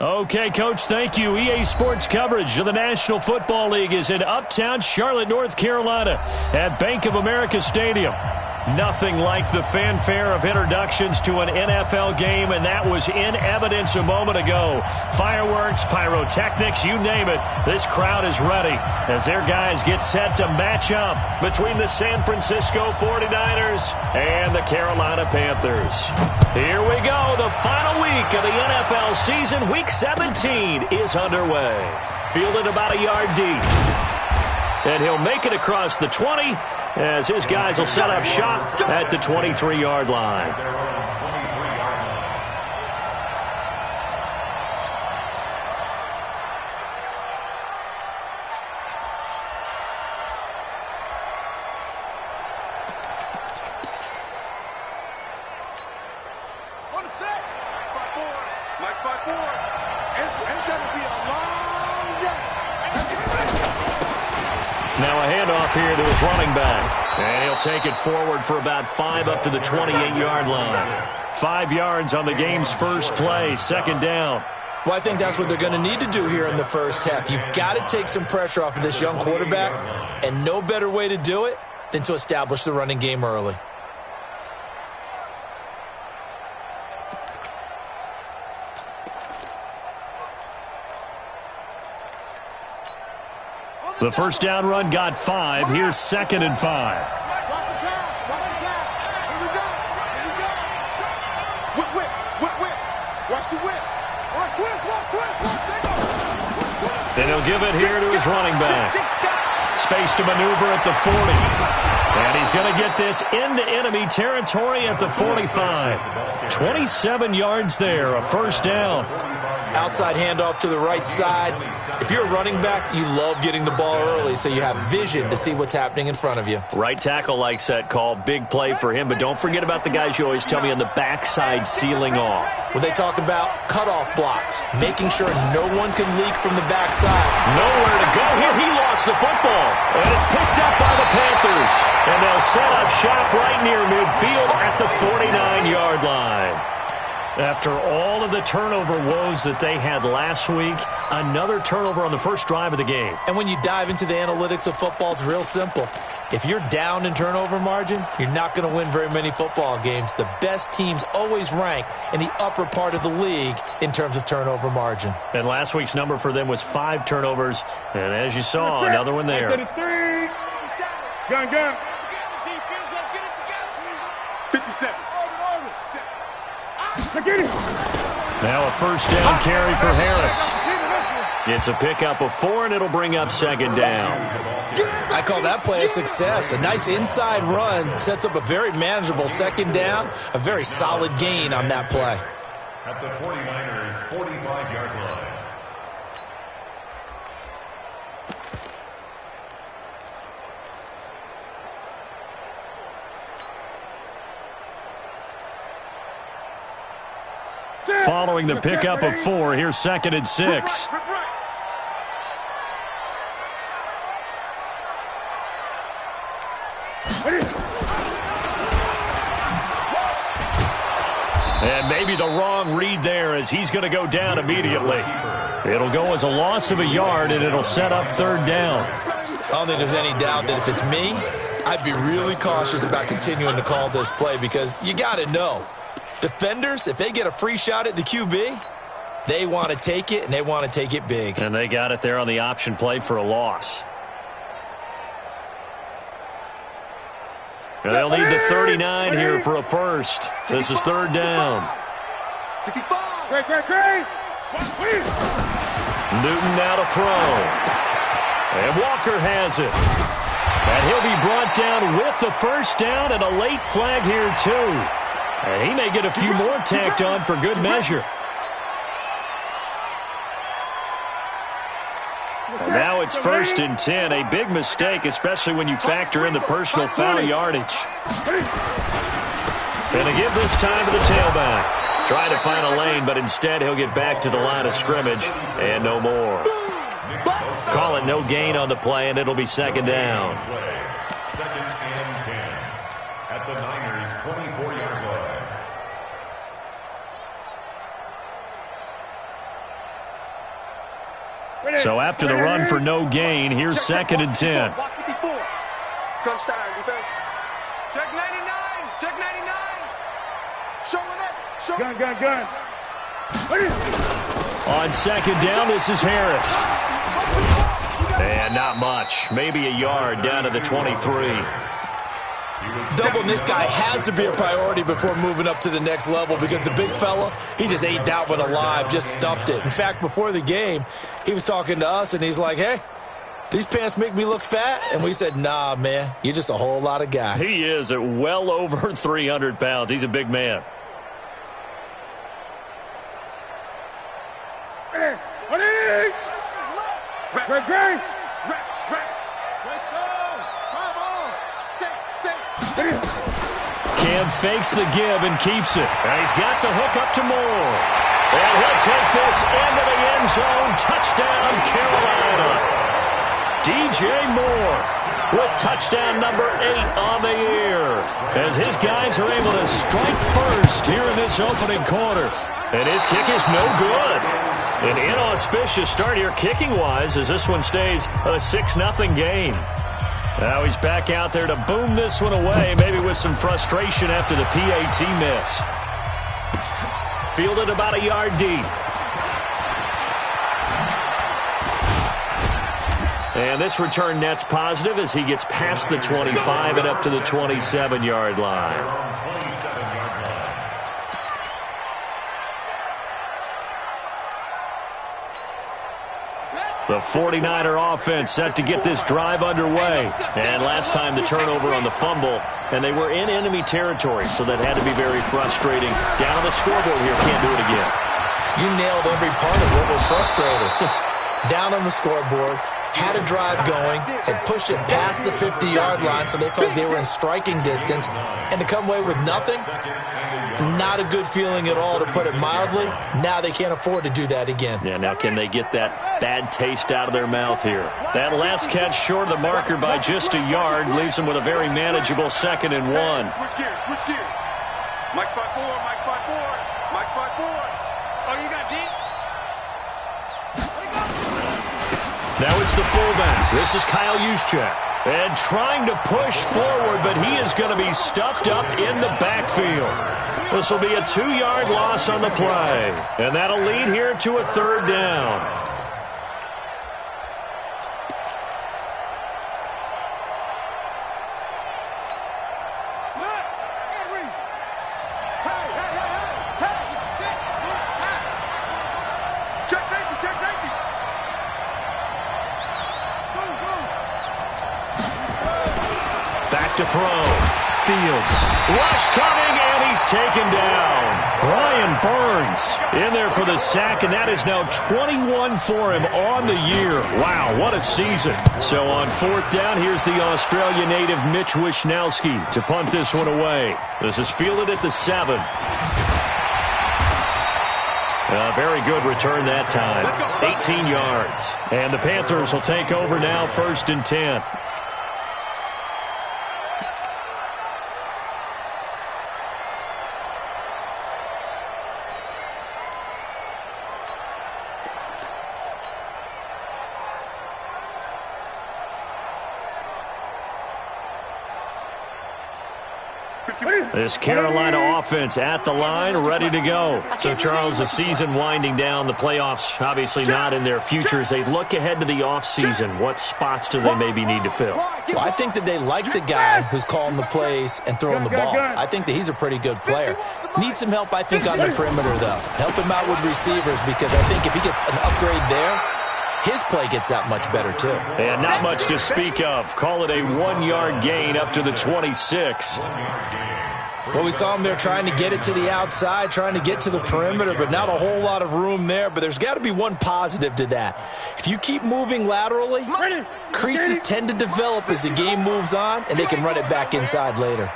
Okay, Coach, thank you. EA Sports coverage of the National Football League is in uptown Charlotte, North Carolina at Bank of America Stadium. Nothing like the fanfare of introductions to an NFL game, and that was in evidence a moment ago. Fireworks, pyrotechnics, you name it. This crowd is ready as their guys get set to match up between the San Francisco 49ers and the Carolina Panthers. Here we go. The final week of the NFL season, Week 17, is underway. Fielded about a yard deep. And he'll make it across the 20 as his guys will set up shop at the 23-yard line. On the set. 5-4. Mike 5-4. It's going to be a long day. Now a handoff here to his running back. And he'll take it forward for about 5 up to the 28-yard line. 5 yards on the game's first play, second down. Well, I think that's what they're going to need to do here in the first half. You've got to take some pressure off of this young quarterback, and no better way to do it than to establish the running game early. The first down run got 5. Here's 2nd and 5. Watch the pass. Watch the pass. Here we go. Here we go. Whip. Watch the whip. Watch twist. And he'll give it here to his running back. Space to maneuver at the 40. And he's going to get this into enemy territory at the 45. 27 yards there, a first down. Outside handoff to the right side. If you're a running back, you love getting the ball early so you have vision to see what's happening in front of you. Right tackle likes that call. Big play for him, but don't forget about the guys you always tell me on the backside sealing off. When they talk about cutoff blocks, making sure no one can leak from the backside. Nowhere to go here. He lost the football, and it's picked up by the Panthers. And they'll set up shop right near midfield at the 49-yard line. After all of the turnover woes that they had last week, another turnover on the first drive of the game. And when you dive into the analytics of football, it's real simple. If you're down in turnover margin, you're not going to win very many football games. The best teams always rank in the upper part of the league in terms of turnover margin. And last week's number for them was 5 turnovers. And as you saw, another one there. Gun. 57. Now a first down carry for Harris. It's a pickup of 4, and it'll bring up second down. I call that play a success. A nice inside run sets up a very manageable second down, a very solid gain on that play. At the 49ers' 45-yard line. Following the pickup of 4, here's 2nd and 6. And maybe the wrong read there as he's going to go down immediately. It'll go as a loss of a yard, and it'll set up third down. I don't think there's any doubt that if it's me, I'd be really cautious about continuing to call this play because you got to know. Defenders, if they get a free shot at the QB, they want to take it, and they want to take it big. And they got it there on the option play for a loss. And they'll need the 39 here for a first. This is third down. 65. Newton now to throw. And Walker has it. And he'll be brought down with the first down and a late flag here, too. And he may get a few more tacked on for good measure. And now it's 1st and 10. A big mistake, especially when you factor in the personal foul yardage. Going to give this time to the tailback. Trying to find a lane, but instead he'll get back to the line of scrimmage and no more. Call it no gain on the play, and it'll be second down. 2nd and 10 at the Niners' 24-yard line. So after the run for no gain, here's 2nd and 10. Crunch time, defense. Check 99. Check 99. Showing up. Gun. On 2nd down, this is Harris. And not much. Maybe a yard down to the 23. Doubling this guy has to be a priority before moving up to the next level because the big fella, he just ate that one alive, just stuffed it. In fact, before the game, he was talking to us, and he's like, hey, these pants make me look fat? And we said, nah, man, you're just a whole lot of guy. He is at well over 300 pounds. He's a big man. Great. Cam fakes the give and keeps it. And he's got the hook up to Moore. And he'll take this into the end zone. Touchdown, Carolina. DJ Moore with touchdown number 8 on the year. As his guys are able to strike first here in this opening quarter. And his kick is no good. An inauspicious start here kicking-wise as this one stays a 6-0 game. Now he's back out there to boom this one away, maybe with some frustration after the PAT miss. Fielded about a yard deep. And this return net's positive as he gets past the 25 and up to the 27-yard line. The 49er offense set to get this drive underway. And last time the turnover on the fumble, and they were in enemy territory, so that had to be very frustrating. Down on the scoreboard here, can't do it again. You nailed every part of what was frustrating. Down on the scoreboard, had a drive going, had pushed it past the 50-yard line, so they felt they were in striking distance, and to come away with nothing, not a good feeling at all, to put it mildly. Now they can't afford to do that again. Yeah, now can they get that bad taste out of their mouth here? That last catch short of the marker by just a yard leaves them with a very manageable 2nd and 1. Switch gears. Mike 5-4. Oh, you got deep? Now it's the fullback. This is Kyle Juszczyk. And trying to push forward, but he is going to be stuffed up in the backfield. This will be a 2-yard loss on the play. And that'll lead here to a 3rd down. To throw. Fields. Rush coming, and he's taken down. Brian Burns in there for the sack, and that is now 21 for him on the year. Wow, what a season. So on 4th down, here's the Australia native Mitch Wishnowsky to punt this one away. This is fielded at the 7. A very good return that time. 18 yards. And the Panthers will take over now, 1st and 10. This Carolina offense at the line, ready to go. So, Charles, the season winding down, the playoffs obviously not in their futures. They look ahead to the offseason. What spots do they maybe need to fill? Well, I think that they like the guy who's calling the plays and throwing the ball. I think that he's a pretty good player. Needs some help, I think, on the perimeter, though. Help him out with receivers because I think if he gets an upgrade there, his play gets that much better, too. And not much to speak of. Call it a 1-yard gain up to the 26. Well, we saw him there trying to get it to the outside, trying to get to the perimeter, but not a whole lot of room there. But there's got to be one positive to that. If you keep moving laterally, creases tend to develop as the game moves on, and they can run it back inside later.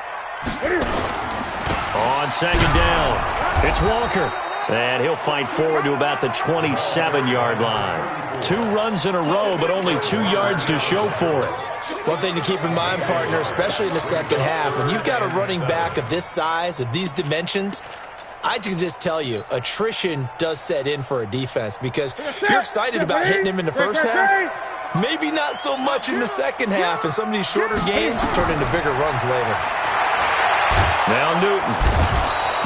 On 2nd down, it's Walker. And he'll fight forward to about the 27-yard line. 2 runs in a row, but only 2 yards to show for it. One thing to keep in mind, partner, especially in the second half, when you've got a running back of this size, of these dimensions, I can just tell you, attrition does set in for a defense because you're excited about hitting him in the first half. Maybe not so much in the second half, and some of these shorter gains turn into bigger runs later. Now Newton.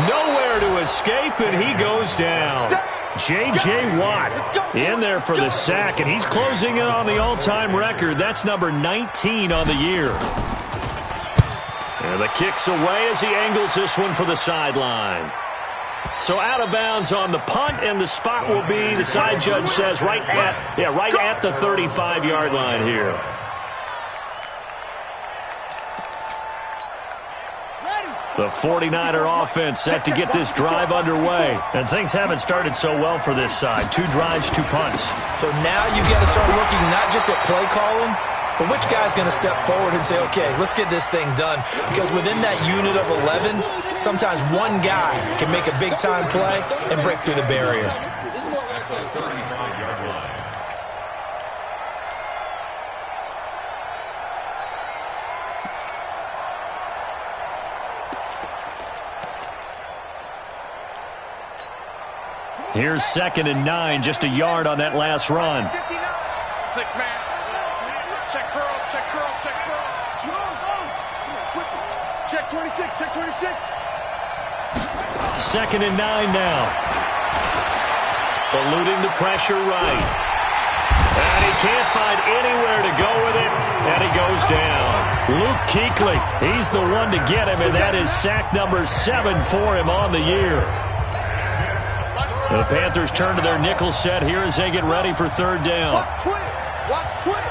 Nowhere to escape, and he goes down. J.J. Watt in there for the sack, and he's closing in on the all-time record. That's number 19 on the year. And the kick's away as he angles this one for the sideline. So out of bounds on the punt, and the spot will be, the side judge says, right at the 35-yard line here. The 49er offense set to get this drive underway. And things haven't started so well for this side. 2 drives, 2 punts. So now you got to start looking not just at play calling, but which guy's going to step forward and say, okay, let's get this thing done. Because within that unit of 11, sometimes one guy can make a big-time play and break through the barrier. Here's 2nd and 9, just a yard on that last run. 6-man. Check curls, check curls, check curls. Switch it. Check 26, check 26. 2nd and 9 now. Eluding the pressure right. And he can't find anywhere to go with it, and he goes down. Luke Kuechly, he's the one to get him, and that is sack number 7 for him on the year. The Panthers turn to their nickel set here as they get ready for 3rd down. Watch twins. Watch twins.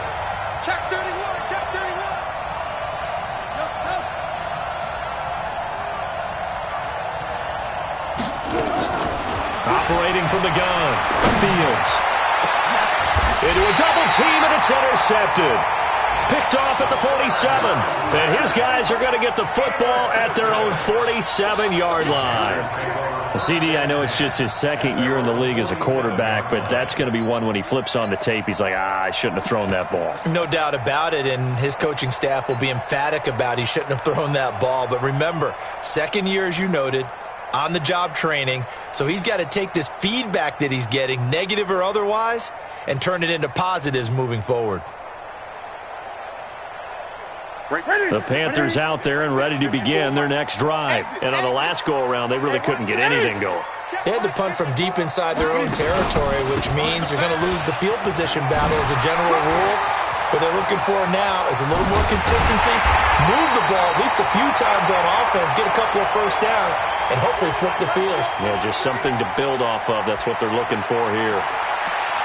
Check 31. Check 31. Operating from the gun. Fields. Into a double team, and it's intercepted. Picked off at the 47. And his guys are going to get the football at their own 47-yard line. CD, I know it's just his 2nd year in the league as a quarterback, but that's going to be one when he flips on the tape, he's like, I shouldn't have thrown that ball. No doubt about it, and his coaching staff will be emphatic about he shouldn't have thrown that ball. But remember, 2nd year, as you noted, on-the-job training, so he's got to take this feedback that he's getting, negative or otherwise, and turn it into positives moving forward. The Panthers out there and ready to begin their next drive. And on the last go-around, they really couldn't get anything going. They had to punt from deep inside their own territory, which means they're going to lose the field position battle as a general rule. What they're looking for now is a little more consistency, move the ball at least a few times on offense, get a couple of first downs, and hopefully flip the field. Yeah, just something to build off of. That's what they're looking for here.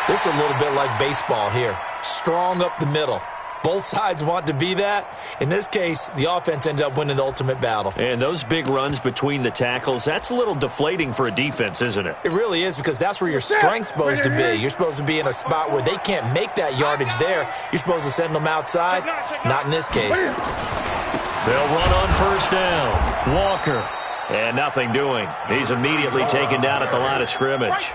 This is a little bit like baseball here. Strong up the middle. Both sides want to be that. In this case, the offense ended up winning the ultimate battle. And those big runs between the tackles, that's a little deflating for a defense, isn't it? It really is, because that's where your strength's supposed to be. You're supposed to be in a spot where they can't make that yardage there. You're supposed to send them outside. Not in this case. They'll run on 1st down. Walker. And nothing doing. He's immediately taken down at the line of scrimmage.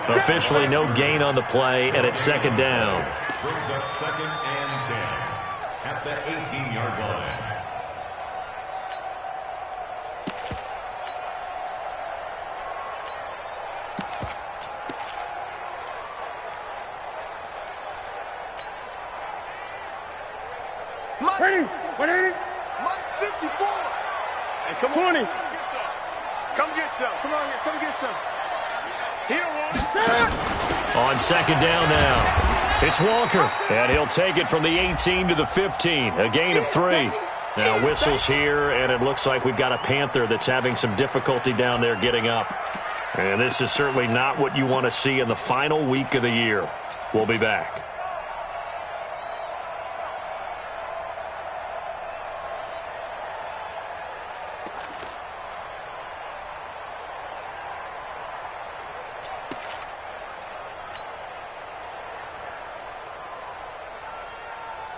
Officially no gain on the play, and it's 2nd down. Brings up 2nd and 10 at the 18-yard line. Mike, 180. Mike, 54. And come 20. Come get some. Come on here. Come get some. He don't want it. On 2nd down now. It's Walker, and he'll take it from the 18 to the 15, a gain of 3. Now whistles here, and it looks like we've got a Panther that's having some difficulty down there getting up. And this is certainly not what you want to see in the final week of the year. We'll be back.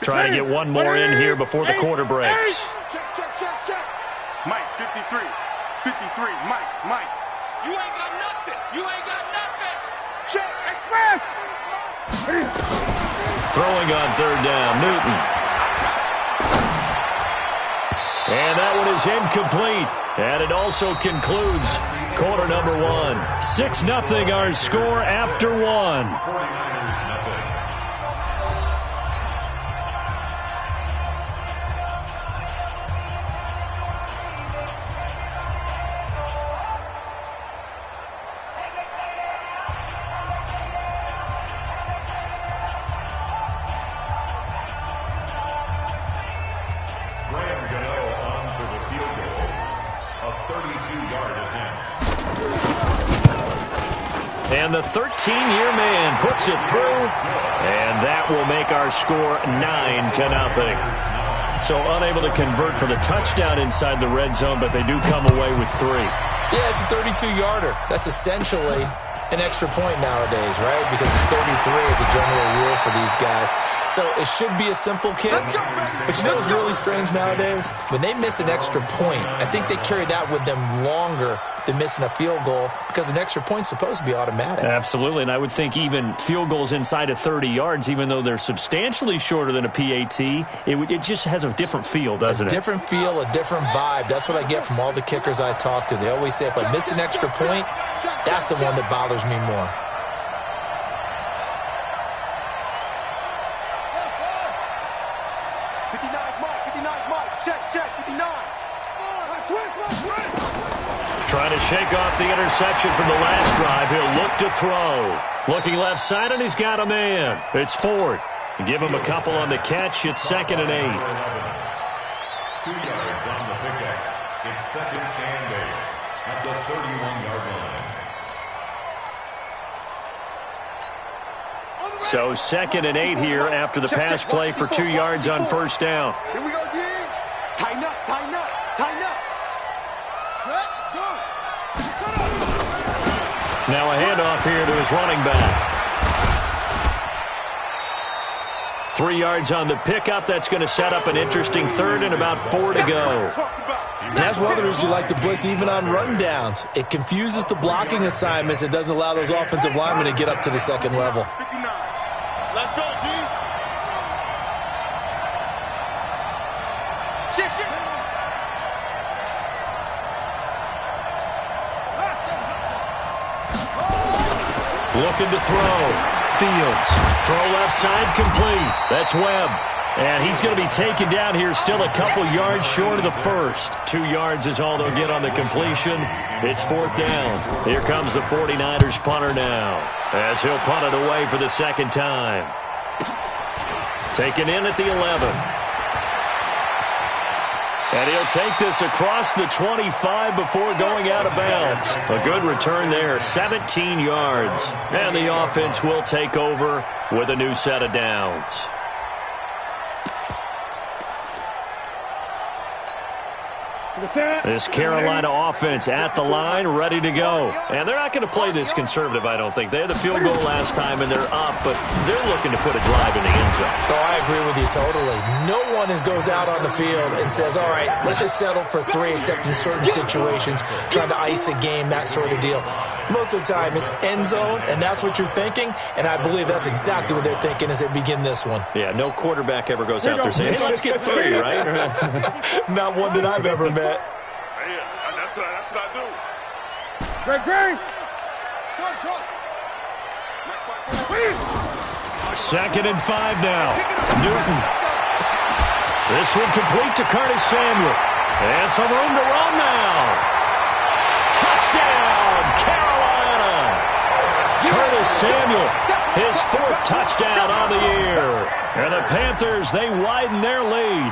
Trying to get one more in here before the quarter breaks. Check, check, check, check. Mike, 53. 53. Mike. You ain't got nothing. You ain't got nothing. Check. Express. Throwing on 3rd down, Newton. And that one is incomplete. And it also concludes quarter number one. 6-0 our score after one. 49ers nothing. And the 13-year man puts it through, and that will make our score 9-0. So unable to convert for the touchdown inside the red zone, but they do come away with 3. Yeah, it's a 32-yarder. That's essentially an extra point nowadays, right? Because it's 33 as a general rule for these guys. So it should be a simple kick, but you know what's really strange nowadays? When they miss an extra point, I think they carry that with them longer than missing a field goal because an extra point's supposed to be automatic. Absolutely, and I would think even field goals inside of 30 yards, even though they're substantially shorter than a PAT, it just has a different feel, doesn't it? A different feel, a different vibe. That's what I get from all the kickers I talk to. They always say if I miss an extra point, that's the one that bothers me more. Trying to shake off the interception from the last drive. He'll look to throw. Looking left side, and he's got a man. It's Ford. Give him a couple on the catch. It's 2nd and 8. 2 yards on the pickup. It's 2nd and 8 at the 31-yard line. So 2nd and 8 here after the pass play for 2 yards on first down. Here we go, D. Tighten up, tighten up, tighten up. Set, go. Set up. Now a handoff here to his running back. 3 yards on the pickup. That's going to set up an interesting third and about 4 to go. And that's one of the reasons you like to blitz even on run downs. It confuses the blocking assignments. It doesn't allow those offensive linemen to get up to the second level. 59. Let's go, D. Shit, shit. Looking to throw. Fields. Throw left side complete. That's Webb. And he's going to be taken down here still a couple yards short of the first. 2 yards is all they'll get on the completion. It's 4th down. Here comes the 49ers punter now as he'll punt it away for the second time. Taken in at the 11. And he'll take this across the 25 before going out of bounds. A good return there, 17 yards. And the offense will take over with a new set of downs. This Carolina offense at the line, ready to go. And they're not going to play this conservative, I don't think. They had the field goal last time, and they're up, but they're looking to put a drive in the end zone. Oh, I agree with you totally. No one goes out on the field and says, all right, let's just settle for 3, except in certain situations, trying to ice a game, that sort of deal. Most of the time, it's end zone, and that's what you're thinking, and I believe that's exactly what they're thinking as they begin this one. Yeah, no quarterback ever goes out there saying, hey, let's get 3, right? Not one that I've ever met. Hey, that's what I do. Great. 2nd and 5 now. Newton. This one complete to Curtis Samuel. And some room to run now. Touchdown, Carolina. Curtis Samuel, his 4th touchdown on the year. And the Panthers, they widen their lead.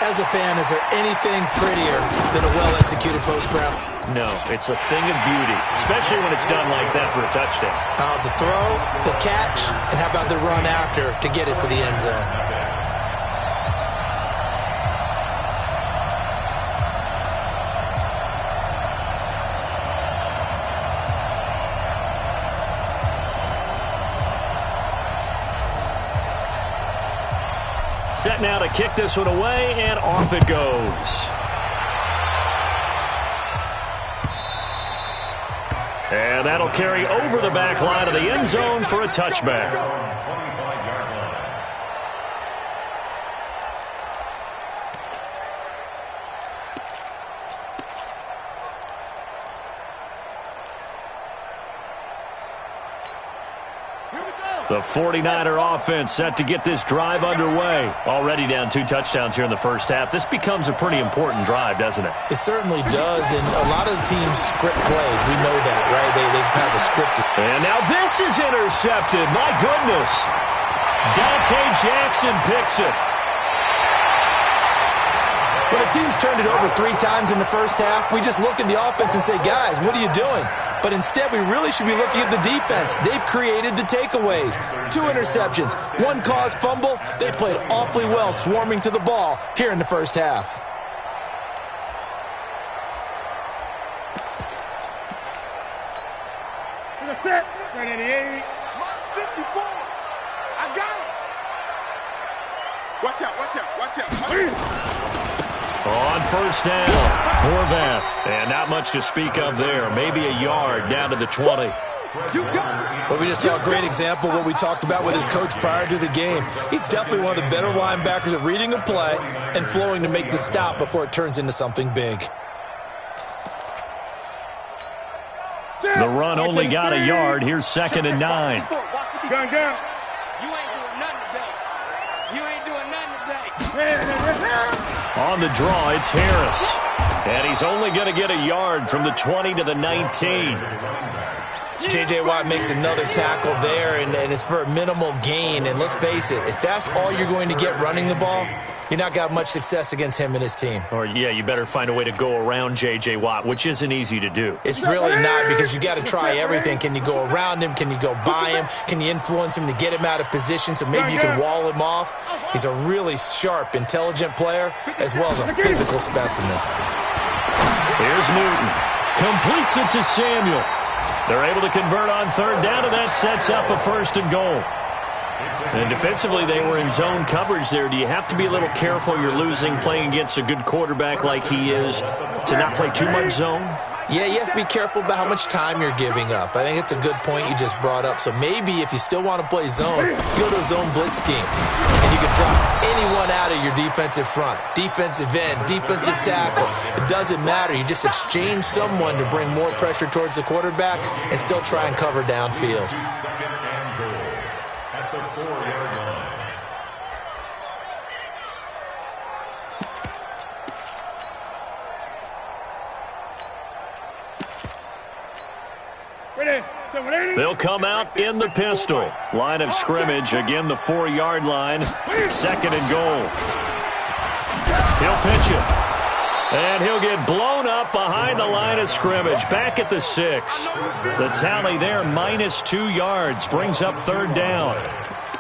As a fan, is there anything prettier than a well-executed post route? No, it's a thing of beauty, especially when it's done like that for a touchdown. The throw, the catch, and how about the run after to get it to the end zone? Set now to kick this one away, and off it goes. And that'll carry over the back line of the end zone for a touchback. The 49er offense set to get this drive underway. Already down 2 touchdowns here in the first half. This becomes a pretty important drive, doesn't it? It certainly does, and a lot of the teams script plays. We know that, right? They have a script. And now this is intercepted. My goodness. Dante Jackson picks it. When a team's turned it over 3 times in the first half, we just look at the offense and say, guys, what are you doing? But instead, we really should be looking at the defense. They've created the takeaways. 2 interceptions, 1 caused fumble. They played awfully well swarming to the ball here in the first half. Right 88. Mark 54. I got it. Watch out, watch out, watch out. On first down, Horvath. And not much to speak of there. Maybe a yard down to the 20. But we just saw a great example of what we talked about with his coach prior to the game. He's definitely one of the better linebackers at reading a play and flowing to make the stop before it turns into something big. The run only got a yard. Here's 2nd and 9. Gun. You ain't doing nothing today. You ain't doing nothing today. On the draw, it's Harris. And he's only going to get a yard from the 20 to the 19. J.J. Watt makes another tackle there, and it's for a minimal gain. And let's face it, if that's all you're going to get running the ball, you're not got much success against him and his team. Or, yeah, you better find a way to go around J.J. Watt, which isn't easy to do. It's really not, because you got to try everything. Can you go around him? Can you go by him? Can you influence him to get him out of position so maybe you can wall him off? He's a really sharp, intelligent player, as well as a physical specimen. Here's Newton. Completes it to Samuel. They're able to convert on 3rd down, and that sets up a 1st and goal. And defensively, they were in zone coverage there. Do you have to be a little careful? You're losing playing against a good quarterback like he is to not play too much zone? Yeah, you have to be careful about how much time you're giving up. I think it's a good point you just brought up. So maybe if you still want to play zone, go to a zone blitz scheme. And you can drop anyone out of your defensive front. Defensive end, defensive tackle. It doesn't matter. You just exchange someone to bring more pressure towards the quarterback and still try and cover downfield. 2nd and goal at the 4-yard line. They'll come out in the pistol. Line of scrimmage, again the 4-yard line. 2nd and goal. He'll pitch it. And he'll get blown up behind the line of scrimmage. Back at the 6. The tally there, -2 yards. Brings up 3rd down.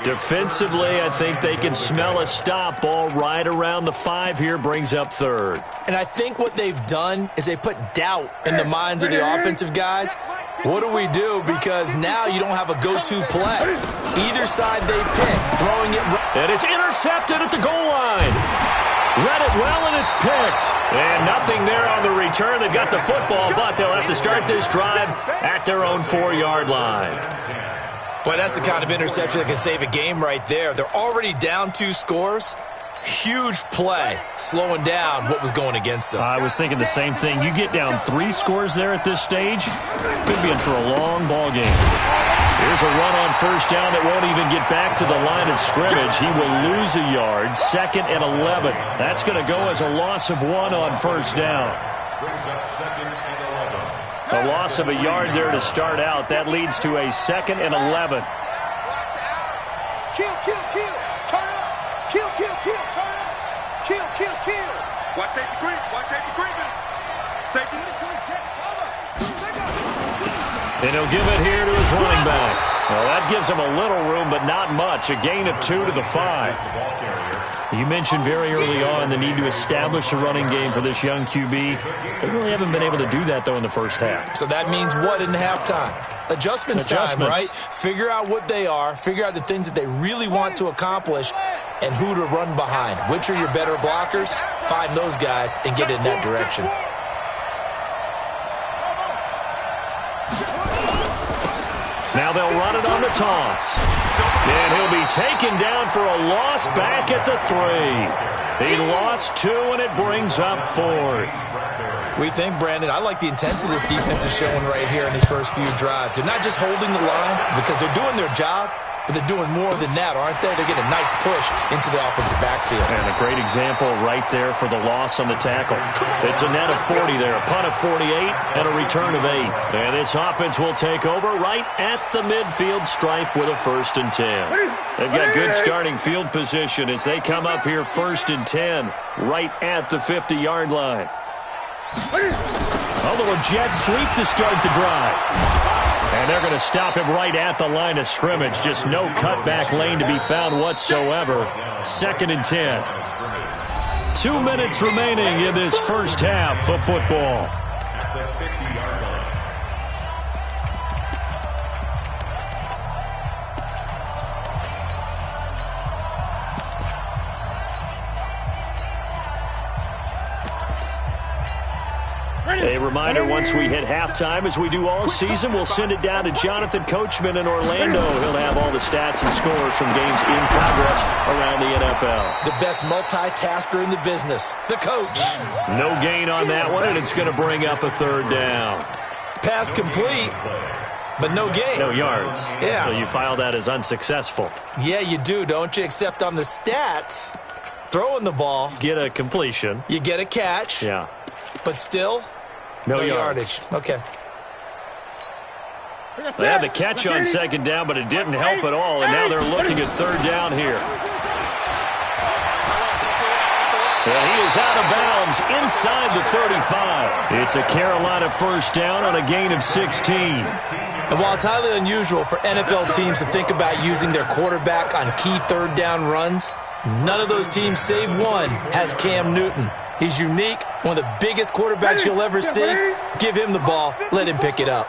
Defensively, I think they can smell a stop ball right around the 5 here. Brings up 3rd. And I think what they've done is they put doubt in the minds of the offensive guys. What do we do? Because now you don't have a go-to play. Either side they pick, throwing it. And it's intercepted at the goal line. Read it well, and it's picked. And nothing there on the return. They've got the football, but they'll have to start this drive at their own 4-yard line. Boy, that's the kind of interception that can save a game right there. They're already down 2 scores. Huge play, slowing down what was going against them. I was thinking the same thing. You get down 3 scores there at this stage, could be in for a long ball game. Here's a run on 1st down that won't even get back to the line of scrimmage. He will lose a yard. 2nd and 11. That's going to go as a loss of 1 on 1st down. Brings up 2nd and 11. A loss of a yard there to start out. That leads to a 2nd and 11. Kill. Turn up. Kill. Turn up. Kill. Watch safety creep. Safety. And he'll give it here to his running back. Well, that gives him a little room, but not much. A gain of 2 to the 5. You mentioned very early on the need to establish a running game for this young QB. They really haven't been able to do that, though, in the first half. So that means what in halftime? Adjustments time, right? Figure out what they are, figure out the things that they really want to accomplish, and who to run behind. Which are your better blockers? Find those guys and get in that direction. Now they'll run it on the toss. And he'll be taken down for a loss back at the 3. He lost 2, and it brings up 4th. We think, Brandon, I like the intensity this defense is showing right here in these first few drives. They're not just holding the line because they're doing their job. but they're doing more than that, aren't they? They're getting a nice push into the offensive backfield. And a great example right there for the loss on the tackle. It's a net of 40 there, a punt of 48, and a return of 8. And this offense will take over right at the midfield stripe with a 1st and 10. They've got good starting field position as they come up here 1st and 10, right at the 50-yard line. A little jet sweep to start the drive. And they're going to stop him right at the line of scrimmage. Just no cutback lane to be found whatsoever. 2nd and 10. 2 minutes remaining in this first half of football. At the 50-yard line. A reminder, once we hit halftime, as we do all season, we'll send it down to Jonathan Coachman in Orlando. He'll have all the stats and scores from games in progress around the NFL. The best multitasker in the business, the coach. No gain on that one, and it's going to bring up a 3rd down. Pass complete, but no gain. No yards. Yeah. So you file that as unsuccessful. Yeah, you do, don't you? Except on the stats, throwing the ball. Get a completion. You get a catch. Yeah. But still, no yardage. Okay. They had the catch on 2nd down, but it didn't help at all, and now they're looking at 3rd down here. And he is out of bounds inside the 35. It's a Carolina 1st down on a gain of 16. And while it's highly unusual for NFL teams to think about using their quarterback on key 3rd down runs, none of those teams, save one, has Cam Newton. He's unique, one of the biggest quarterbacks you'll ever see. Give him the ball. Let him pick it up.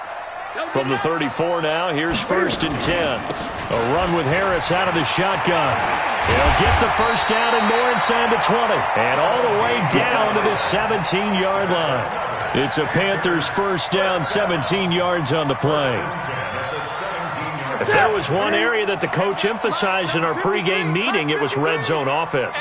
From the 34 now, here's 1st and 10. A run with Harris out of the shotgun. He'll get the 1st down and more inside the 20. And all the way down to the 17-yard line. It's a Panthers 1st down, 17 yards on the play. If there was one area that the coach emphasized in our pregame meeting, it was red zone offense.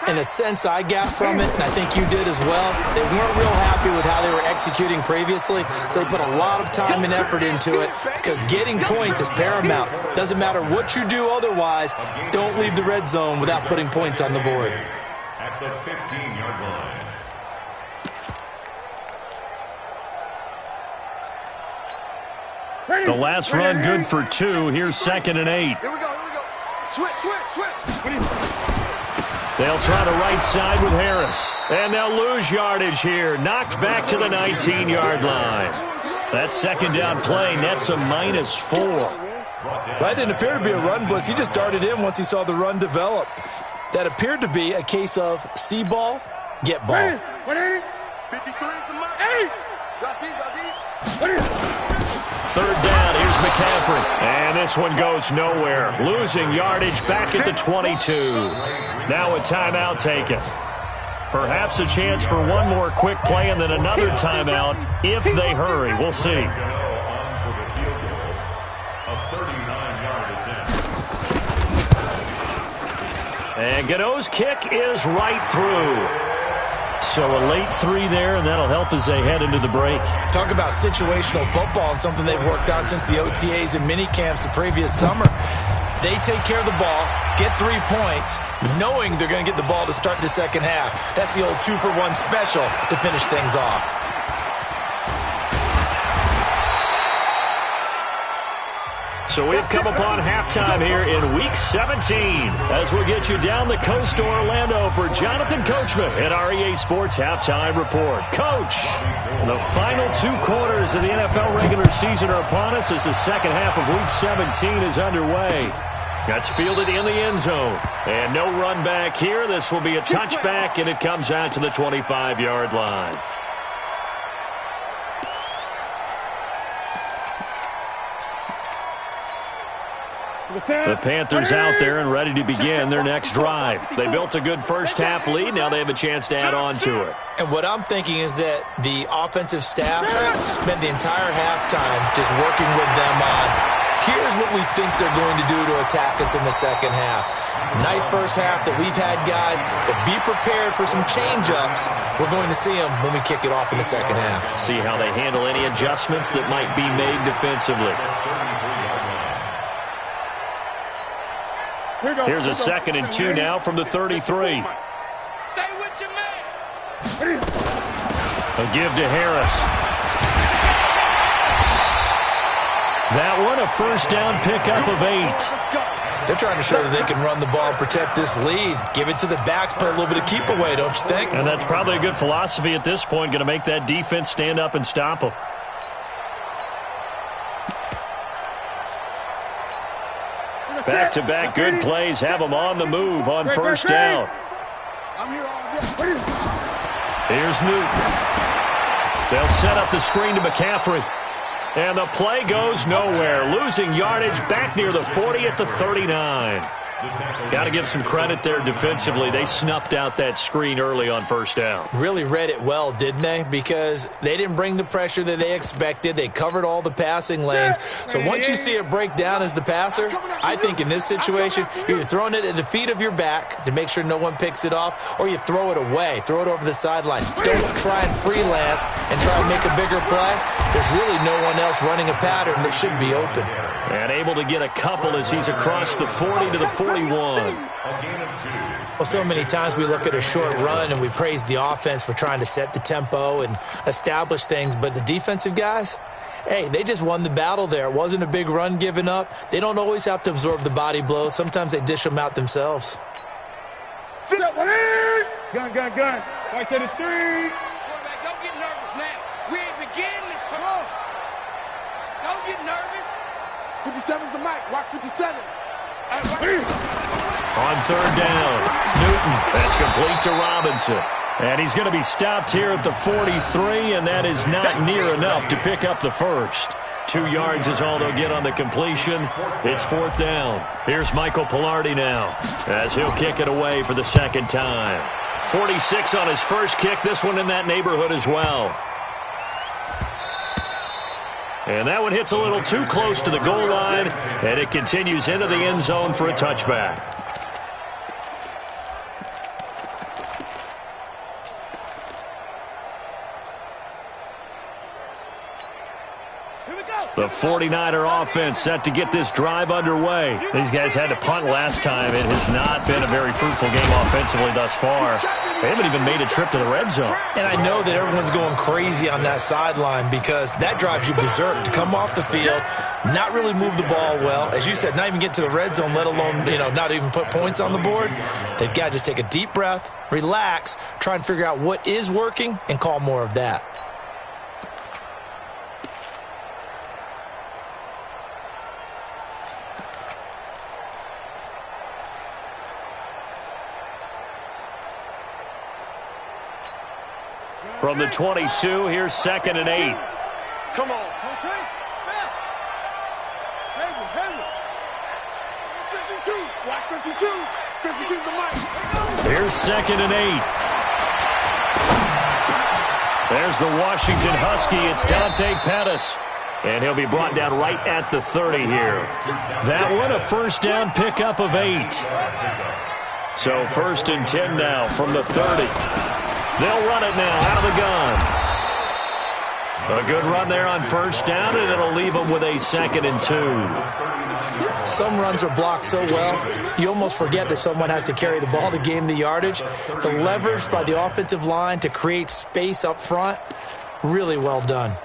In a sense, I got from it, and I think you did as well, they weren't real happy with how they were executing previously, so they put a lot of time and effort into it because getting points is paramount. Doesn't matter what you do otherwise, don't leave the red zone without putting points on the board. At the 15-yard line. The last run good for 2. Here's 2nd and 8. Here we go. Switch. They'll try the right side with Harris. And they'll lose yardage here. Knocked back to the 19-yard line. That 2nd down play nets a -4. That didn't appear to be a run blitz. He just darted in once he saw the run develop. That appeared to be a case of see ball, get ball. 53 is the mark. Hey! Drop deep. 3rd down, here's McCaffrey. And this one goes nowhere. Losing yardage back at the 22. Now a timeout taken. Perhaps a chance for one more quick play and then another timeout if they hurry. We'll see. And Gano's kick is right through. So a late 3 there, and that'll help as they head into the break. Talk about situational football and something they've worked on since the OTAs and mini camps the previous summer. They take care of the ball, get 3 points, knowing they're going to get the ball to start the 2nd half. That's the old 2-for-1 special to finish things off. So we've come upon halftime here in Week 17 as we'll get you down the coast to Orlando for Jonathan Coachman at our EA Sports Halftime Report. Coach, the final 2 quarters of the NFL regular season are upon us as the 2nd half of Week 17 is underway. That's fielded in the end zone. And no run back here. This will be a touchback, and it comes out to the 25-yard line. The Panthers out there and ready to begin their next drive. They built a good first half lead. Now they have a chance to add on to it. And what I'm thinking is that the offensive staff spent the entire halftime just working with them on, here's what we think they're going to do to attack us in the 2nd half. Nice first half that we've had, guys, but be prepared for some change-ups. We're going to see them when we kick it off in the 2nd half. See how they handle any adjustments that might be made defensively. Here's a 2nd and 2 now from the 33. Stay with your man. A give to Harris. That one, a first down pickup of 8. They're trying to show that they can run the ball and protect this lead. Give it to the backs, put a little bit of keep away, don't you think? And that's probably a good philosophy at this point, going to make that defense stand up and stop them. Back-to-back good plays have them on the move on first down. Here's Newton. They'll set up the screen to McCaffrey. And the play goes nowhere. Losing yardage back near the 40 at the 39. Got to give some credit there defensively. They snuffed out that screen early on first down. Really read it well, didn't they? Because they didn't bring the pressure that they expected. They covered all the passing lanes. So once you see it break down as the passer, I think in this situation, you're either throwing it at the feet of your back to make sure no one picks it off, or you throw it away, throw it over the sideline. Don't try and freelance and try and make a bigger play. There's really no one else running a pattern that should be open. And able to get a couple as he's across the 40 to the 41. Well, so many times we look at a short run and we praise the offense for trying to set the tempo and establish things, but the defensive guys, hey, they just won the battle there. It wasn't a big run given up. They don't always have to absorb the body blows. Sometimes they dish them out themselves. Gun. Right to the 3. Quarterback, don't get nervous now. We ain't beginning to talk. Don't get nervous. 57's the mic. Watch 57. On third down, Newton. That's complete to Robinson. And he's going to be stopped here at the 43, and that is not near enough to pick up the first. 2 yards is all they'll get on the completion. It's 4th down. Here's Michael Pilardi now as he'll kick it away for the 2nd time. 46 on his first kick. This one in that neighborhood as well. And that one hits a little too close to the goal line, and it continues into the end zone for a touchback. The 49er offense set to get this drive underway. These guys had to punt last time. It has not been a very fruitful game offensively thus far. They haven't even made a trip to the red zone. And I know that everyone's going crazy on that sideline because that drives you berserk to come off the field, not really move the ball well. As you said, not even get to the red zone, let alone, not even put points on the board. They've got to just take a deep breath, relax, try and figure out what is working, and call more of that. From the 22, here's 2nd and 8. Come on. 52. Watch 52. 52's the mic. Here's 2nd and 8. There's the Washington Husky. It's Dante Pettis. And he'll be brought down right at the 30 here. That one, a first down pickup of 8. So 1st and 10 now from the 30. They'll run it now out of the gun. A good run there on first down, and it'll leave them with a 2nd and 2. Some runs are blocked so well, you almost forget that someone has to carry the ball to gain the yardage. The leverage by the offensive line to create space up front, really well done.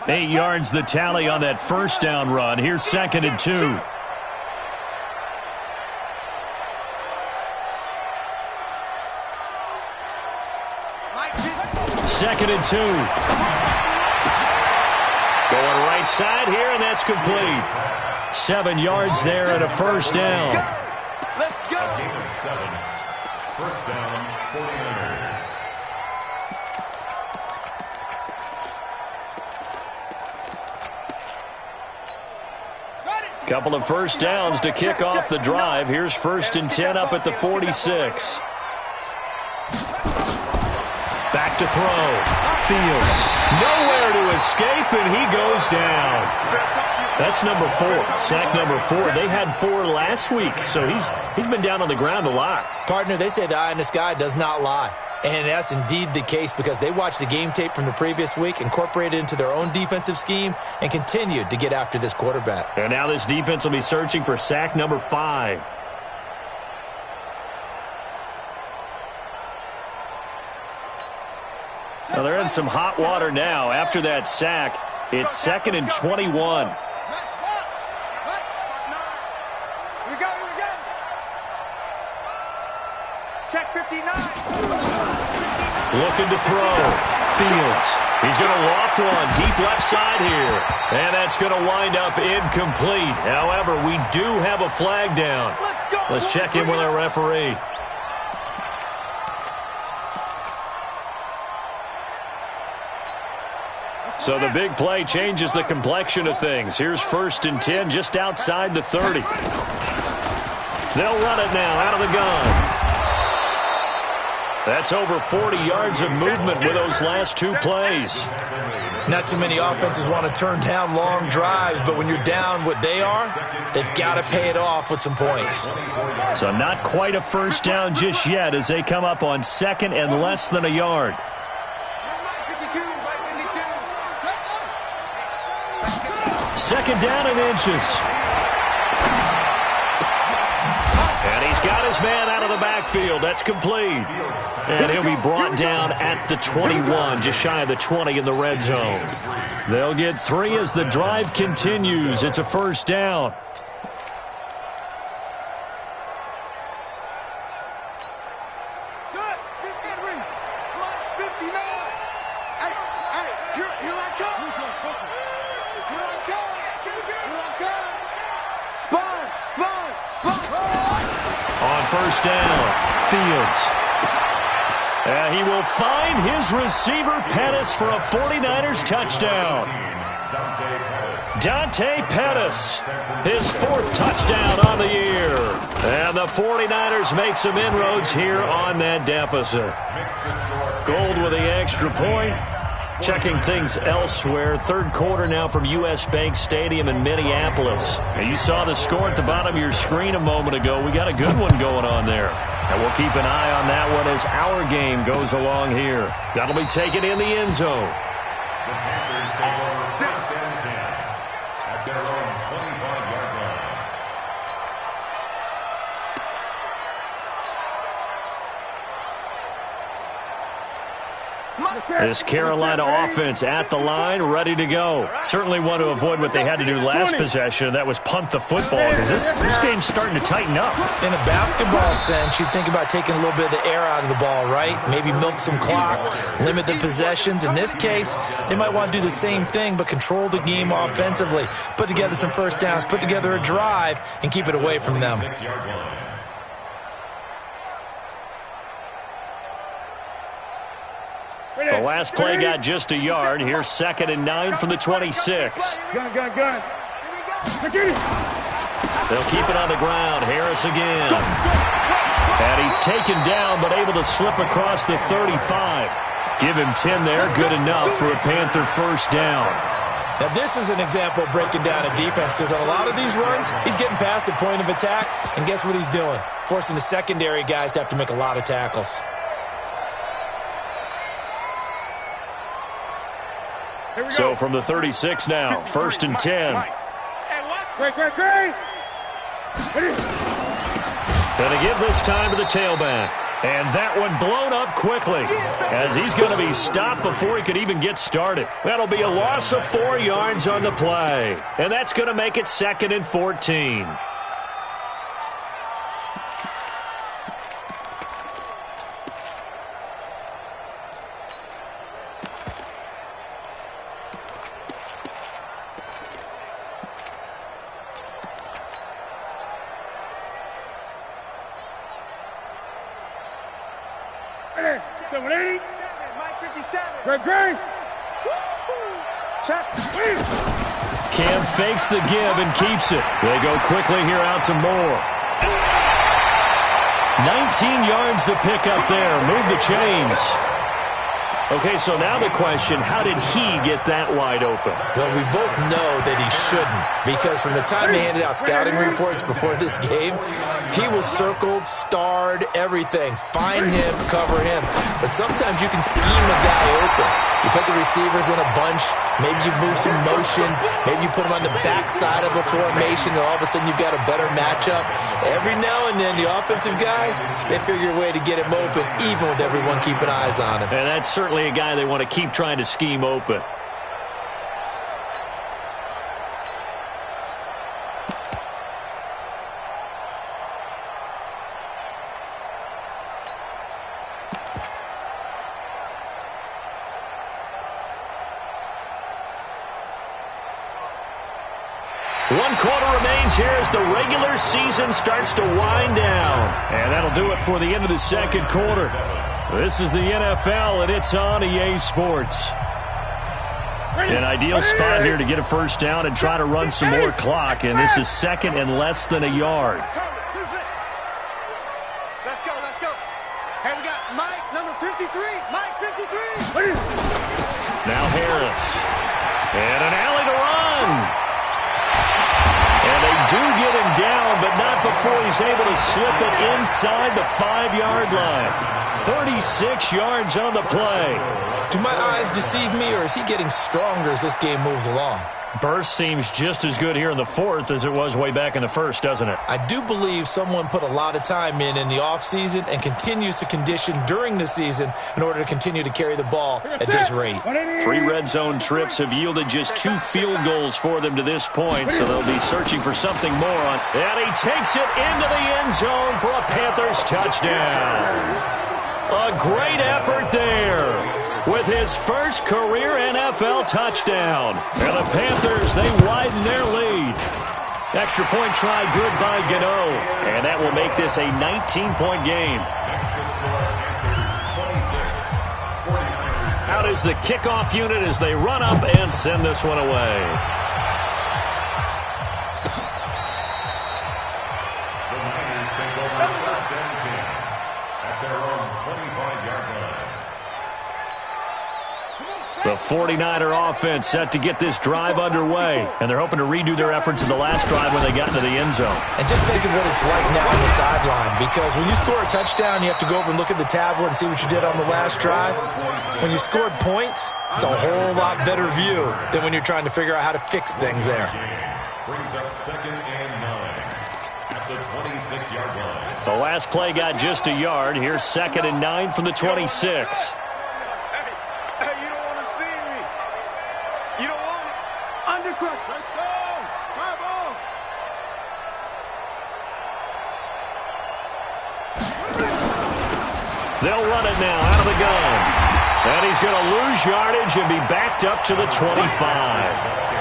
Eight yards the tally on that first down run. Here's 2nd and 2. Second and 2. Going right side here, and that's complete. 7 yards there and a first down. Let's go. A gain of 7. First down, 49ers. Couple of first downs to kick off the drive. Here's 1st and 10 up at the 46. Back to throw. Fields. Nowhere to escape, and he goes down. That's number 4, sack number 4. They had 4 last week, so he's been down on the ground a lot. Partner, they say the eye in the sky does not lie. And that's indeed the case because they watched the game tape from the previous week, incorporated it into their own defensive scheme, and continued to get after this quarterback. And now this defense will be searching for sack number 5. Well, they're in some hot water now. After that sack, it's 2nd and 21. Check 59. Looking to throw. Fields. He's going to loft one deep left side here. And that's going to wind up incomplete. However, we do have a flag down. Let's check in with our referee. So the big play changes the complexion of things. Here's 1st and 10 just outside the 30. They'll run it now out of the gun. That's over 40 yards of movement with those last 2 plays. Not too many offenses want to turn down long drives, but when you're down what they are, they've got to pay it off with some points. So not quite a first down just yet as they come up on 2nd and less than a yard. Second down and inches. And he's got his man out of the backfield. That's complete. And he'll be brought down at the 21, just shy of the 20 in the red zone. They'll get 3 as the drive continues. It's a first down. On first down, Fields. He will find his receiver, Pettis, for a 49ers touchdown. Dante Pettis, his 4th touchdown on the year. And the 49ers make some inroads here on that deficit. Gold with the extra point. Checking things elsewhere. 3rd quarter now from U.S. Bank Stadium in Minneapolis. And you saw the score at the bottom of your screen a moment ago. We got a good one going on there. And we'll keep an eye on that one as our game goes along here. That'll be taken in the end zone. The Panthers take over 1st and 10 at their own 25-yard line. This Carolina offense at the line, ready to go. Certainly want to avoid what they had to do last possession. That was punt the football, because this game's starting to tighten up. In a basketball sense, you think about taking a little bit of the air out of the ball, right? Maybe milk some clock, limit the possessions. In this case, they might want to do the same thing, but control the game offensively. Put together some first downs, put together a drive, and keep it away from them. 6-yard line. The last play got just a yard. Here's 2nd and 9 from the 26. Gun. They'll keep it on the ground. Harris again. And he's taken down, but able to slip across the 35. Give him 10 there. Good enough for a Panther first down. Now, this is an example of breaking down a defense because on a lot of these runs, he's getting past the point of attack, and guess what he's doing? Forcing the secondary guys to have to make a lot of tackles. So from the 36 now, 1st and 10. Great. Going to give this time to the tailback. And that one blown up quickly as he's going to be stopped before he could even get started. That'll be a loss of 4 yards on the play. And that's going to make it 2nd and 14. Great. Check. Cam fakes the give and keeps it. They go quickly here out to Moore. 19 yards the pick up there. Move the chains. Okay, so now the question, how did he get that wide open? Well, we both know that he shouldn't, because from the time they handed out scouting reports before this game, he was circled, starred, everything. Find him, cover him. But sometimes you can scheme a guy open. You put the receivers in a bunch, maybe you move some motion, maybe you put them on the backside of a formation, and all of a sudden you've got a better matchup. Every now and then, the offensive guys, they figure a way to get him open, even with everyone keeping eyes on him. And that's certainly a guy they want to keep trying to scheme open. One quarter remains here as the regular season starts to wind down. And that'll do it for the end of the second quarter. This is the NFL, and it's on EA Sports. An ideal spot here to get a first down and try to run some more clock, and this is second and less than a yard. Let's go, let's go. Hey, we got Mike, number 53. Mike, 53. Now Harris. And an alley to run. And they do get him down, but not before he's able to slip it inside the 5-yard line. 36 yards on the play. Do my eyes deceive me, or is he getting stronger as this game moves along? Burst seems just as good here in the fourth as it was way back in the first, doesn't it? I do believe someone put a lot of time in the offseason and continues to condition during the season in order to continue to carry the ball at this rate. 3 red zone trips have yielded just 2 field goals for them to this point, so they'll be searching for something more on. And he takes it into the end zone for a Panthers touchdown. A great effort there with his first career NFL touchdown. And the Panthers, they widen their lead. Extra point try good by Gano. And that will make this a 19-point game. Out is the kickoff unit as they run up and send this one away. The 49er offense set to get this drive underway, and they're hoping to redo their efforts in the last drive when they got into the end zone. And just think of what it's like now on the sideline, because when you score a touchdown, you have to go over and look at the tablet and see what you did on the last drive. When you scored points, it's a whole lot better view than when you're trying to figure out how to fix things there. Brings up 2nd and 9 at the 26-yard line. The last play got just a yard. Here's 2nd and 9 from the 26. They'll run it now out of the gun. And he's going to lose yardage and be backed up to the 25.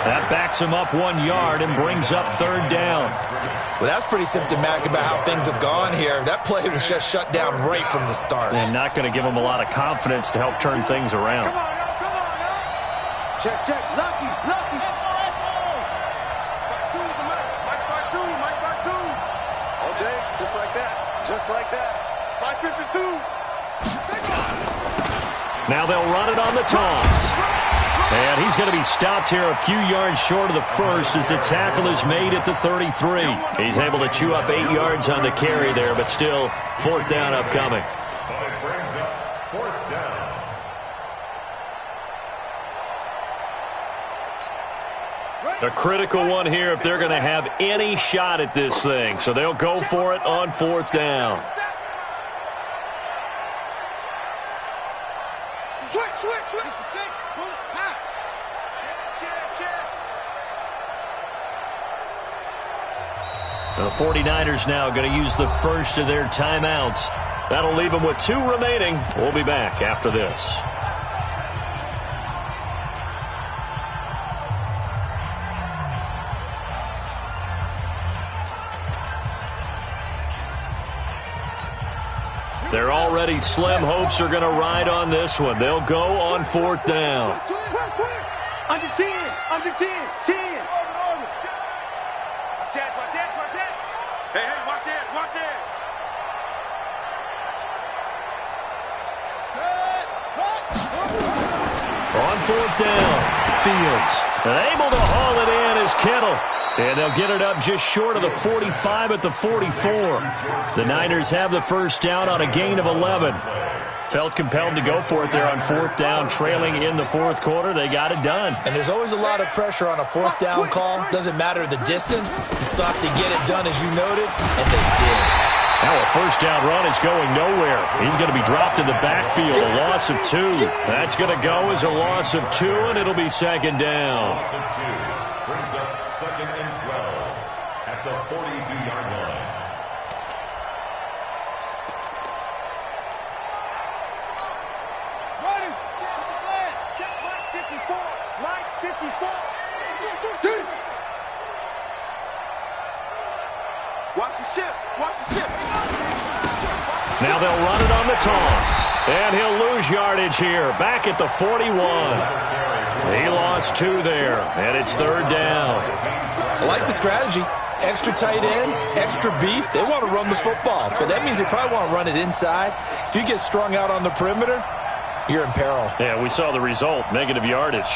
That backs him up 1 yard and brings up 3rd down. Well, that's pretty symptomatic about how things have gone here. That play was just shut down right from the start. And not going to give him a lot of confidence to help turn things around. Come on, yo, come on, yo. Check, check. Lucky, lucky. Mike back two. All day, just like that. Just like that. 552. Now they'll run it on the toss. And he's going to be stopped here a few yards short of the first as the tackle is made at the 33. He's able to chew up 8 yards on the carry there, but still 4th down upcoming. But it brings up 4th down. A critical one here if they're going to have any shot at this thing. So they'll go for it on 4th down. Switch. The 49ers now going to use the first of their timeouts. That'll leave them with 2 remaining. We'll be back after this. They're already slim hopes are going to ride on this one. They'll go on 4th down. Under 10. 10. Watch it. Hey, watch it. Set. 4th down. Fields able to haul it in as Kittle. And they'll get it up just short of the 45 at the 44. The Niners have the first down on a gain of 11. Felt compelled to go for it there on 4th down, trailing in the 4th quarter. They got it done. And there's always a lot of pressure on a 4th down call. Doesn't matter the distance. You stop to get it done, as you noted, and they did. Now a first down run is going nowhere. He's going to be dropped in the backfield, a loss of 2. That's going to go as a loss of 2, and it'll be 2nd down. Loss of 2 brings up 2nd and 12 at the 42-yard line. Ready. Check line 54. Line 54. Watch the ship. Watch the ship. Now they'll run it on the toss. And he'll lose yardage here. Back at the 41. He lost 2 there. And it's 3rd down. I like the strategy. Extra tight ends, extra beef. They want to run the football. But that means they probably want to run it inside. If you get strung out on the perimeter, you're in peril. Yeah, we saw the result. Negative yardage.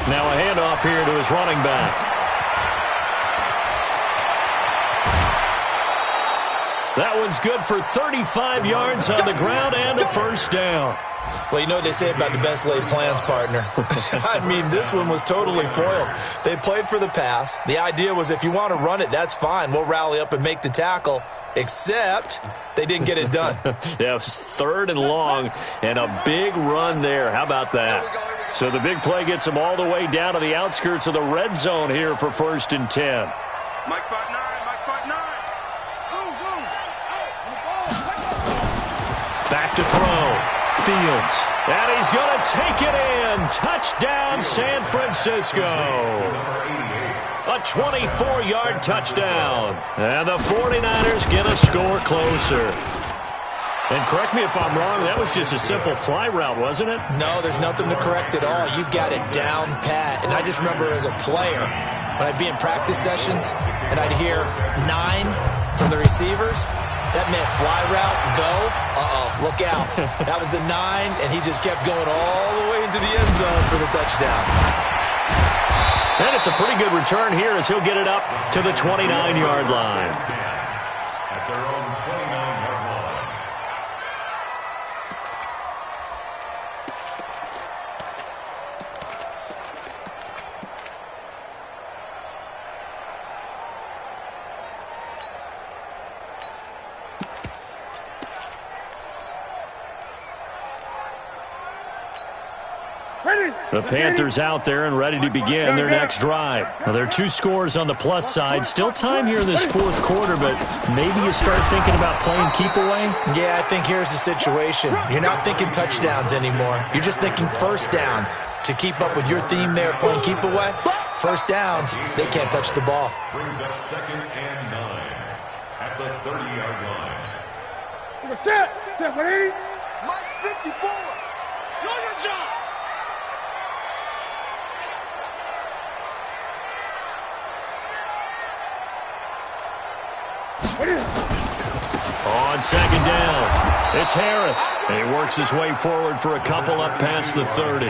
Now a handoff here to his running back. That one's good for 35 yards on the ground and a first down. Well, you know what they say about the best laid plans, partner. I mean, this one was totally foiled. They played for the pass. The idea was if you want to run it, that's fine. We'll rally up and make the tackle, except they didn't get it done. Yeah, it was 3rd and long and a big run there. How about that? So the big play gets them all the way down to the outskirts of the red zone here for 1st and 10. Mike 5-9. Mike 5-9. Back to throw. Fields. And he's going to take it in. Touchdown, San Francisco. A 24-yard touchdown. And the 49ers get a score closer. And correct me if I'm wrong, that was just a simple fly route, wasn't it? No, there's nothing to correct at all. You've got it down pat. And I just remember as a player, when I'd be in practice sessions and I'd hear 9 from the receivers, that meant fly route, go, look out. That was the 9, and he just kept going all the way into the end zone for the touchdown. And it's a pretty good return here as he'll get it up to the 29-yard line. At their own 29-yard line. The Panthers out there and ready to begin their next drive. Now, there are 2 scores on the plus side. Still time here in this 4th quarter, but maybe you start thinking about playing keep away? Yeah, I think here's the situation. You're not thinking touchdowns anymore. You're just thinking first downs. To keep up with your theme there, playing keep away, first downs, they can't touch the ball. Brings up 2nd and 9 at the 30-yard line. Set. Ready? Mike 54. Do your job. On 2nd down, it's Harris. And he works his way forward for a couple up past the 30.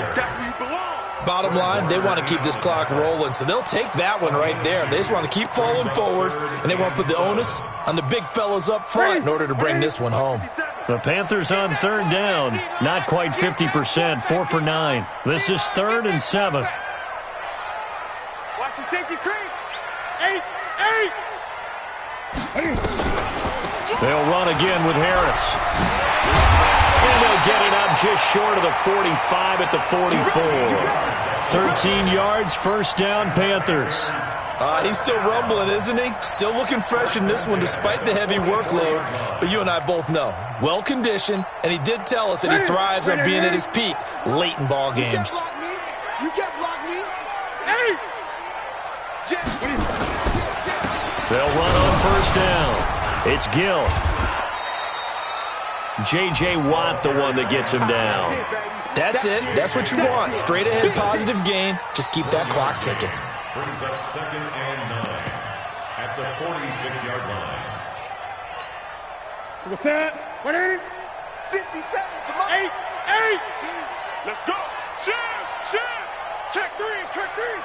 Bottom line, they want to keep this clock rolling, so they'll take that one right there. They just want to keep falling forward, and they want to put the onus on the big fellas up front in order to bring this one home. The Panthers on 3rd down, not quite 50%, 4 for 9. This is 3rd and 7. Watch the safety creep. 8. They'll run again with Harris. And they'll get it up just short of the 45 at the 44. 13 yards, first down, Panthers. He's still rumbling, isn't he? Still looking fresh in this one despite the heavy workload. But you and I both know, well-conditioned, and he did tell us that he thrives on being at his peak late in ball games. You can't block me. They'll run on first down. It's Gill. J.J. Watt, the one that gets him down. That's it. That's what you want. Straight ahead, positive gain. Just keep that clock ticking. Brings up 2nd and 9 at the 46-yard line. What's that? 180? 57. Come on. 8. Let's go. Shift. Check three. Check three.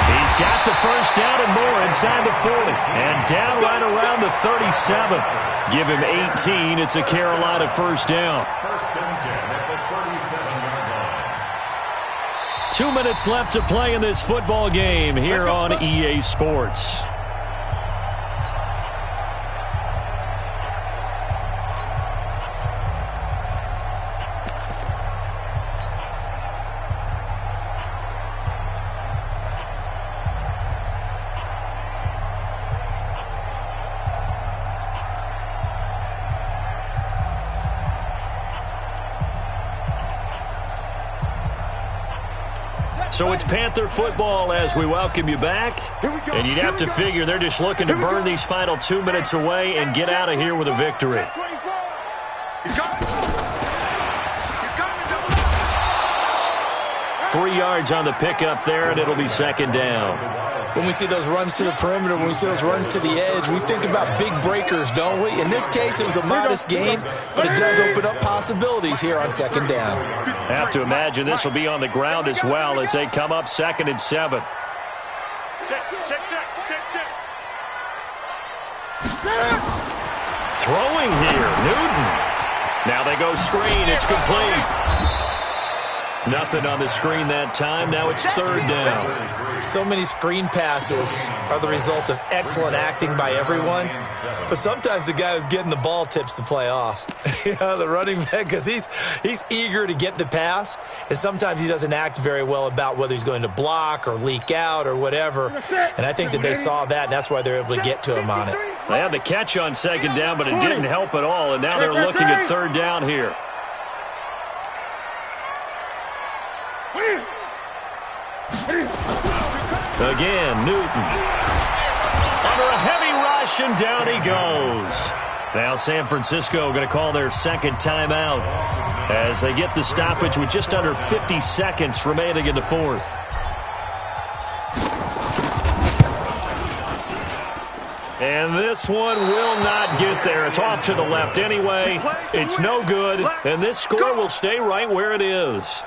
He's got the first down and more inside the 40. And down right around the 37. Give him 18. It's a Carolina first down. First and 10 at the 37-yard line. 2 minutes left to play in this football game here on EA Sports. So it's Panther football as we welcome you back. And you'd have to figure they're just looking to burn these final 2 minutes away and get out of here with a victory. 3 yards on the pickup there, and it'll be second down. When we see those runs to the perimeter, when we see those runs to the edge, we think about big breakers, don't we? In this case, it was a modest gain, but it does open up possibilities here on second down. Have to imagine this will be on the ground as well as they come up 2nd and 7. Check. Throwing here, Newton. Now they go screen, it's complete. Nothing on the screen that time. Now it's third down. So many screen passes are the result of excellent acting by everyone. But sometimes the guy who's getting the ball tips the play off. The running back, because he's eager to get the pass. And sometimes he doesn't act very well about whether he's going to block or leak out or whatever. And I think that they saw that, and that's why they're able to get to him on it. They had the catch on second down, but it didn't help at all. And now they're looking at third down here. Again, Newton. Under a heavy rush, and down he goes. Now San Francisco going to call their second timeout as they get the stoppage with just under 50 seconds remaining in the fourth. And this one will not get there. It's off to the left anyway. It's no good, and this score will stay right where it is.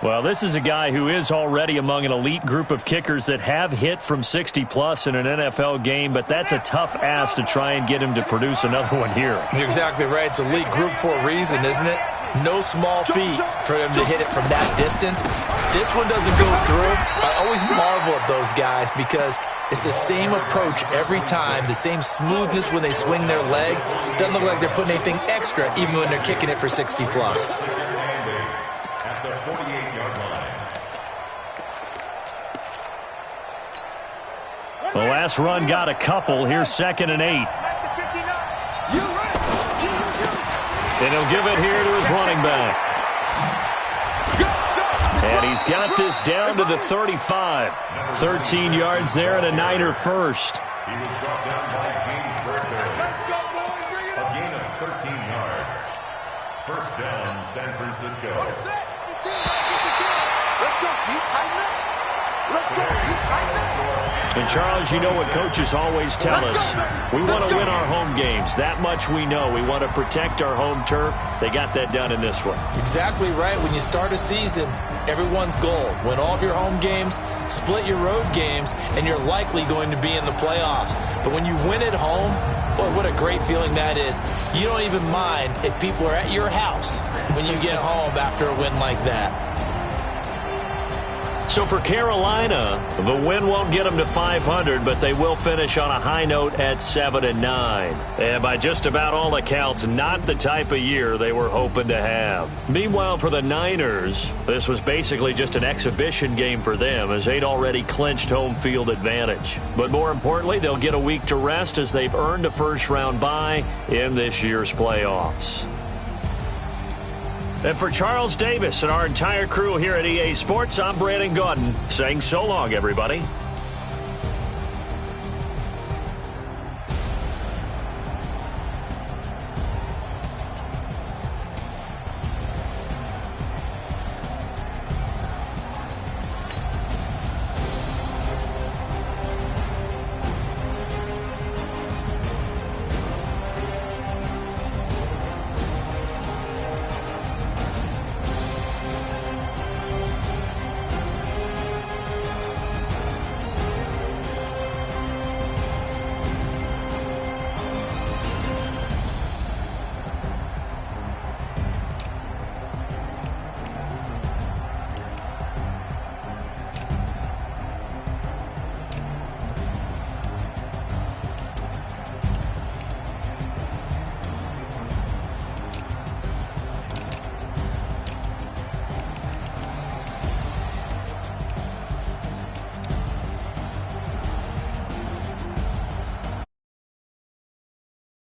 Well, this is a guy who is already among an elite group of kickers that have hit from 60-plus in an NFL game, but that's a tough ask to try and get him to produce another one here. You're exactly right. It's elite group for a reason, isn't it? No small feat for him to hit it from that distance. This one doesn't go through. I always marvel at those guys because it's the same approach every time, the same smoothness when they swing their leg. Doesn't look like they're putting anything extra even when they're kicking it for 60-plus. The last run got a couple. Here's 2nd and 8. And he'll give it here to his running back. And he's got this down to the 35. 13 yards there and a Niner first. He was brought down by James Bradbury. A gain of 13 yards. First down, San Francisco. Let's go. You tighten up. Let's go. You tighten up. And, Charles, you know what coaches always tell us. We want to win our home games. That much we know. We want to protect our home turf. They got that done in this one. Exactly right. When you start a season, everyone's goal, win all of your home games, split your road games, and you're likely going to be in the playoffs. But when you win at home, boy, what a great feeling that is. You don't even mind if people are at your house when you get home after a win like that. So for Carolina, the win won't get them to 500, but they will finish on a high note at 7-9. And by just about all accounts, not the type of year they were hoping to have. Meanwhile, for the Niners, this was basically just an exhibition game for them as they'd already clinched home field advantage. But more importantly, they'll get a week to rest as they've earned a first-round bye in this year's playoffs. And for Charles Davis and our entire crew here at EA Sports, I'm Brandon Gaudin saying so long, everybody.